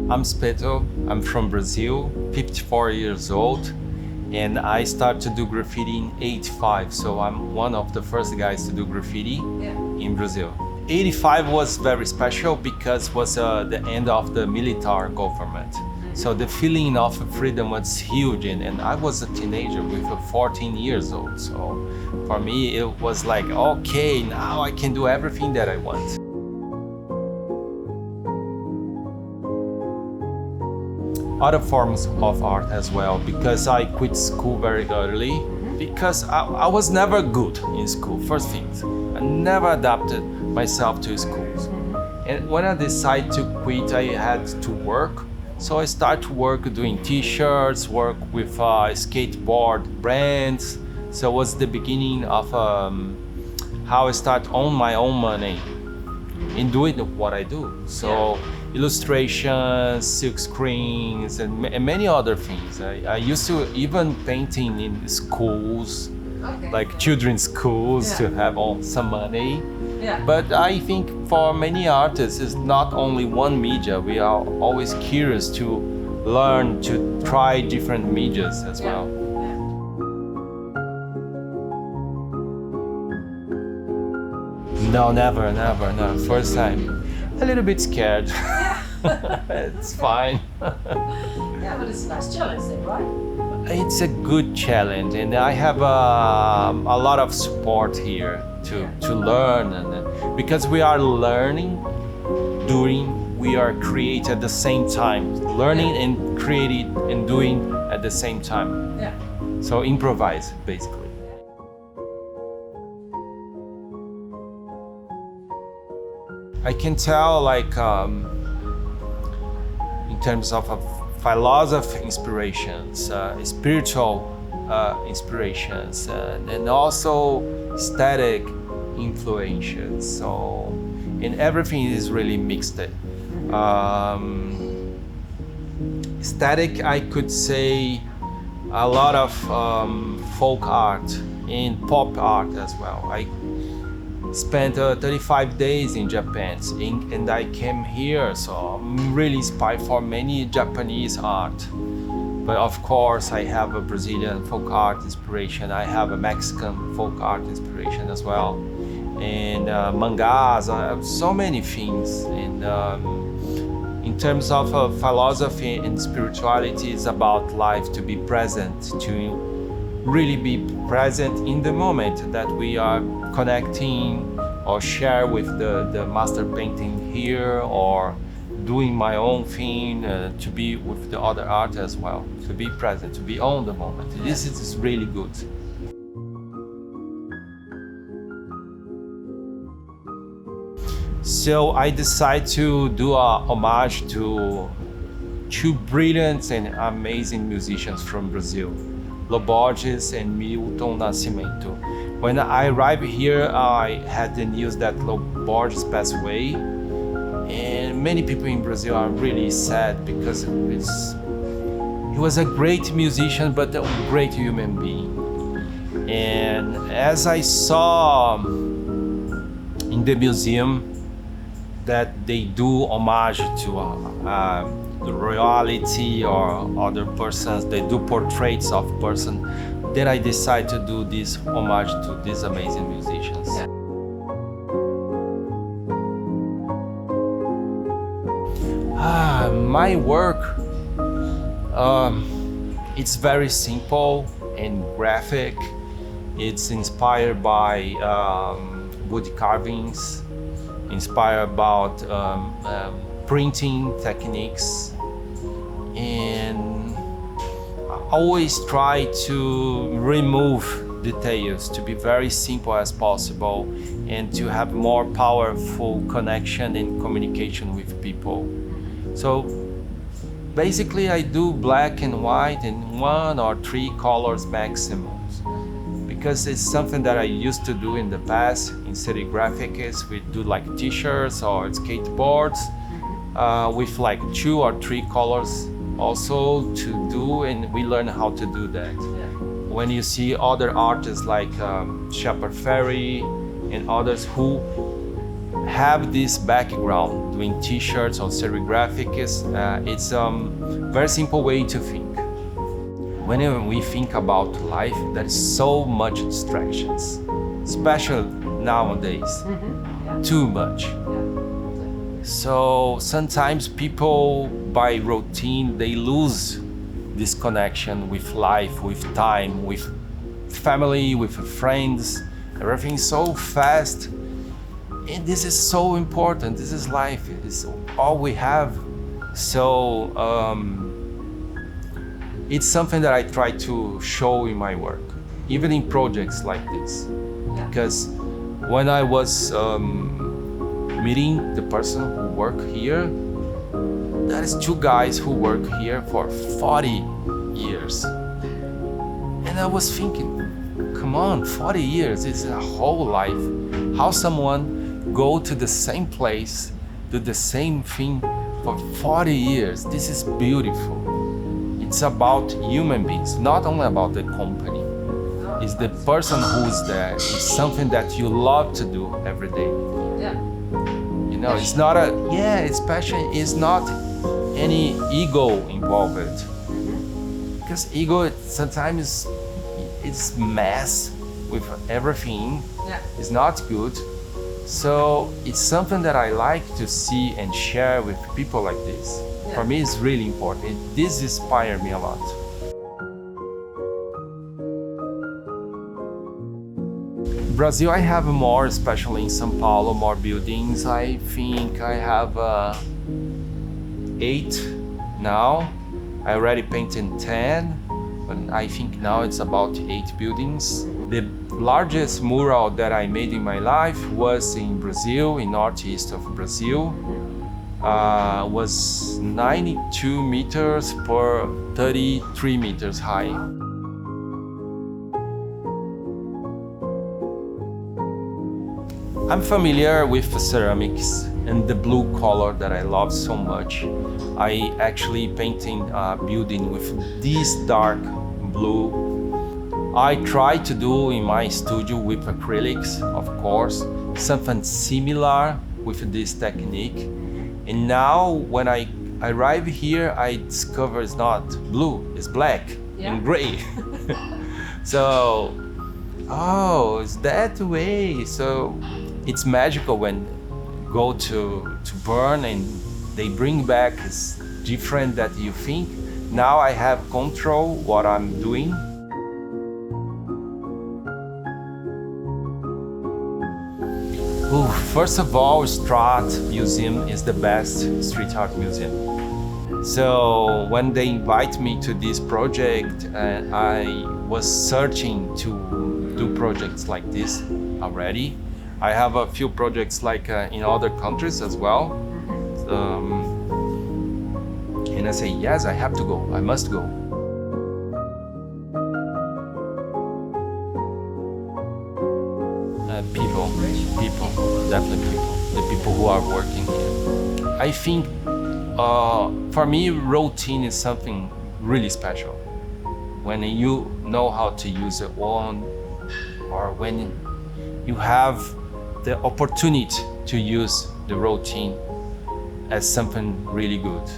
I'm Speto. I'm from Brazil, 54 years old, and I started to do graffiti in 85. So I'm one of the first guys to do graffiti in Brazil. 85 was very special because it was the end of the military government. So the feeling of freedom was huge, and I was a teenager with 14 years old. So for me, it was like, okay, now I can do everything that I want. Other forms of art as well, because I quit school very early, because I was never good in school, first things. I never adapted myself to schools. And when I decided to quit, I had to work. So I started to work doing t-shirts, work with skateboard brands. So it was the beginning of how I start on my own money in doing what I do. So illustrations, silk screens, and many other things. I used to even painting in schools, like children's schools, to have some money. But I think for many artists, it's not only one media. We are always curious to learn, to try different medias as well. No, never. First time. A little bit scared. It's fine. Yeah, but it's a nice challenge then, right? It's a good challenge, and I have a lot of support here to learn, and because we are learning, doing, we are creating at the same time, learning and creating and doing at the same time. Yeah. So improvise, basically. I can tell, like, in terms of philosophy inspirations, spiritual inspirations, and also aesthetic influences. So, and everything is really mixed. Aesthetic, I could say a lot of folk art and pop art as well. I spent 35 days in Japan, and I came here, so I'm really inspired for many Japanese art. But of course, I have a Brazilian folk art inspiration. I have a Mexican folk art inspiration as well, and mangas. I have so many things. And in terms of philosophy and spirituality, it's about life, to be present, to really be present in the moment that we are connecting or share with the master painting here, or doing my own thing, to be with the other art as well, to be present, to be on the moment. This is really good. So I decided to do a homage to two brilliant and amazing musicians from Brazil, Loborges and Milton Nascimento. When I arrived here, I had the news that Loborges passed away, and many people in Brazil are really sad because he was a great musician, but a great human being. And as I saw in the museum that they do homage to the royalty or other persons, they do portraits of person, then I decided to do this homage to these amazing musicians. My work, it's very simple and graphic. It's inspired by wood carvings, inspired about printing techniques, and I always try to remove details, to be very simple as possible, and to have more powerful connection and communication with people. So basically I do black and white and 1 or 3 colors maximum, because it's something that I used to do in the past. In city graphics, we do like t-shirts or skateboards with like 2 or 3 colors also to do, and we learn how to do that. When you see other artists like Shepard Fairey and others who have this background doing t-shirts or serigraphics, it's a very simple way to think. Whenever we think about life, there is so much distractions, especially nowadays, too much. So sometimes people, by routine, they lose this connection with life, with time, with family, with friends. Everything's so fast. And this is so important. This is life. It's all we have. So it's something that I try to show in my work, even in projects like this. Because when I was meeting the person who work here, there is two guys who work here for 40 years. And I was thinking, come on, 40 years is a whole life. How someone go to the same place, do the same thing for 40 years? This is beautiful. It's about human beings, not only about the company. It's the person who's there. It's something that you love to do every day. Yeah. You know, it's not it's passion. It's not any ego involved. Because ego sometimes it's mess with everything. Yeah. It's not good. So it's something that I like to see and share with people like this. Yeah. For me, it's really important. This inspires me a lot. Brazil, I have more, especially in São Paulo, more buildings. I think I have 8 now. I already painted 10, but I think now it's about 8 buildings. The largest mural that I made in my life was in Brazil, in northeast of Brazil. Was 92 meters per 33 meters high. I'm familiar with the ceramics and the blue color that I love so much. I actually painted a building with this dark blue. I try to do in my studio with acrylics, of course, something similar with this technique. And now when I arrive here, I discover it's not blue, it's black and gray. So, oh, it's that way. So it's magical when go to burn and they bring back is different that you think. Now I have control what I'm doing. Ooh, first of all, Strat Museum is the best street art museum. So when they invite me to this project, I was searching to do projects like this already. I have a few projects like in other countries as well. And I say, yes, I have to go, I must go. People, definitely people, the people who are working here. I think for me, routine is something really special. When you know how to use it on, or when you have the opportunity to use the routine as something really good.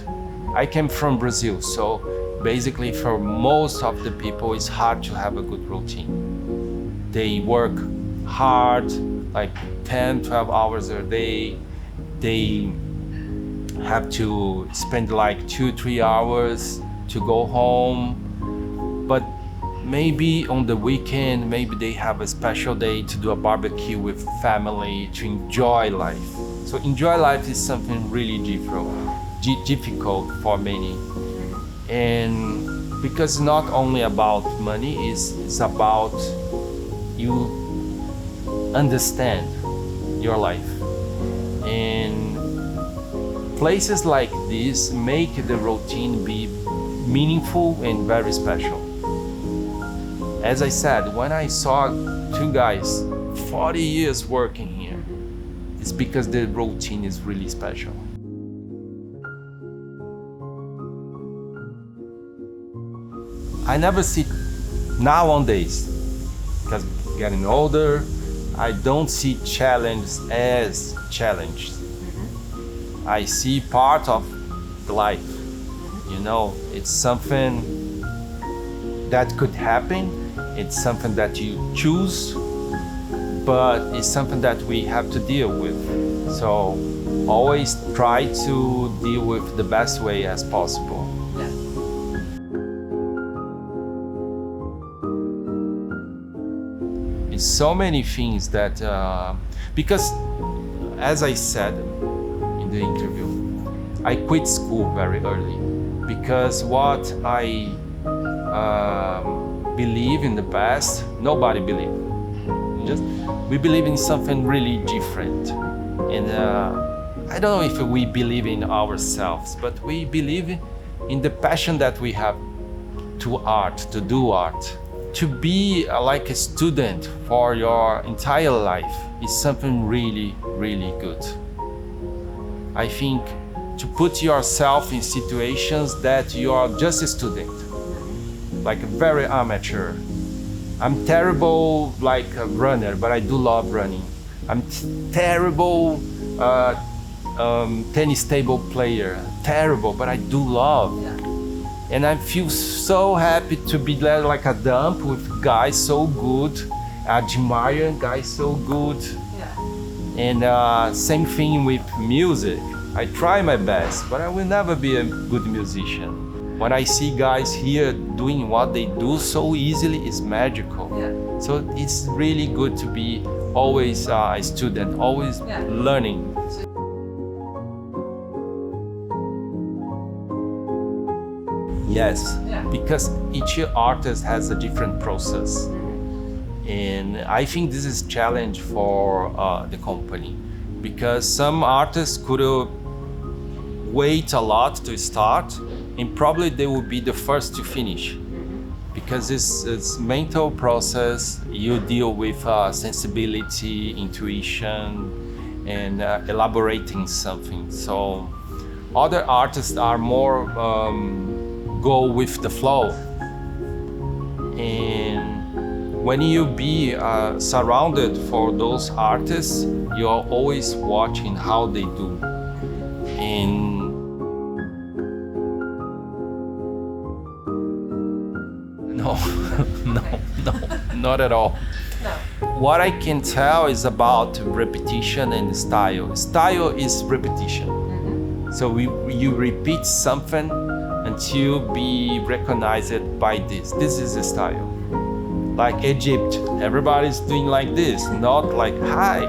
I came from Brazil, so basically for most of the people, it's hard to have a good routine. They work hard, like 10, 12 hours a day. They have to spend like 2-3 hours to go home. But maybe on the weekend, maybe they have a special day to do a barbecue with family, to enjoy life. So enjoy life is something really difficult for many. And because it's not only about money, it's about you understand your life. And places like this make the routine be meaningful and very special. As I said, when I saw 2 guys 40 years working here, it's because the routine is really special. I never sit nowadays, because getting older, I don't see challenge as challenge. I see part of the life. You know, it's something that could happen. It's something that you choose, but it's something that we have to deal with. So always try to deal with the best way as possible. Yeah. It's so many things that, because as I said in the interview, I quit school very early because what I believe in the past, nobody believed. We believe in something really different. And I don't know if we believe in ourselves, but we believe in the passion that we have to art, to do art. To be like a student for your entire life is something really, really good. I think to put yourself in situations that you are just a student, like a very amateur. I'm terrible like a runner, but I do love running. I'm terrible tennis table player, terrible, but I do love. Yeah. And I feel so happy to be there like a dump with guys so good, admire guys so good. Yeah. And same thing with music. I try my best, but I will never be a good musician. When I see guys here doing what they do so easily, it's magical. Yeah. So it's really good to be always a student, always learning. Yes, because each artist has a different process. And I think this is a challenge for the company, because some artists could wait a lot to start, and probably they will be the first to finish. Because it's mental process, you deal with sensibility, intuition, and elaborating something. So other artists are more go with the flow. And when you be surrounded for those artists, you are always watching how they do. And no, not at all. No. What I can tell is about repetition and style. Style is repetition. So you repeat something until be recognized by this. This is a style. Like Egypt, everybody's doing like this, not like hi.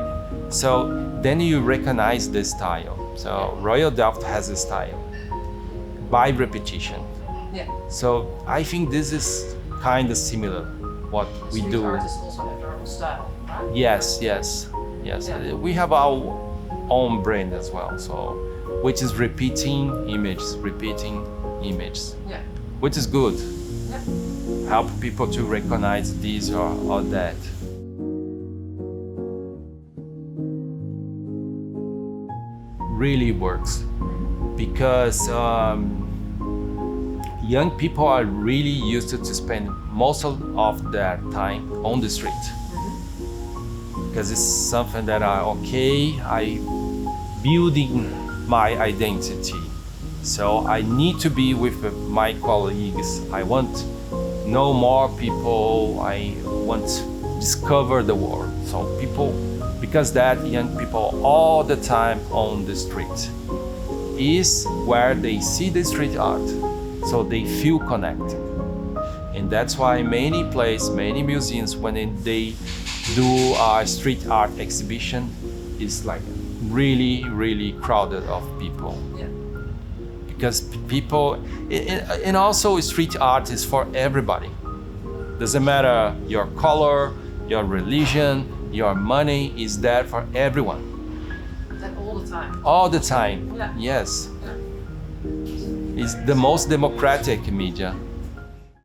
So then you recognize the style. So Royal Delft has a style by repetition. Yeah. So I think this is kind of similar what we Street do. artists also have their own style, right? Yes. Yeah. We have our own brand as well. So which is repeating images, Yeah. which is good. Yeah. Help people to recognize this or that. Really works because young people are really used to spend most of their time on the street. Because it's something that I building my identity. So I need to be with my colleagues. I want to know more people. I want to discover the world. So because that young people all the time on the street is where they see the street art. So they feel connected. And that's why many places, many museums, when they do a street art exhibition, is like really, really crowded of people. Yeah. Because people, and also street art is for everybody. Doesn't matter your color, your religion, your money, is there for everyone. And all the time. All the time. Yeah. Yes. Yeah. It's the most democratic media.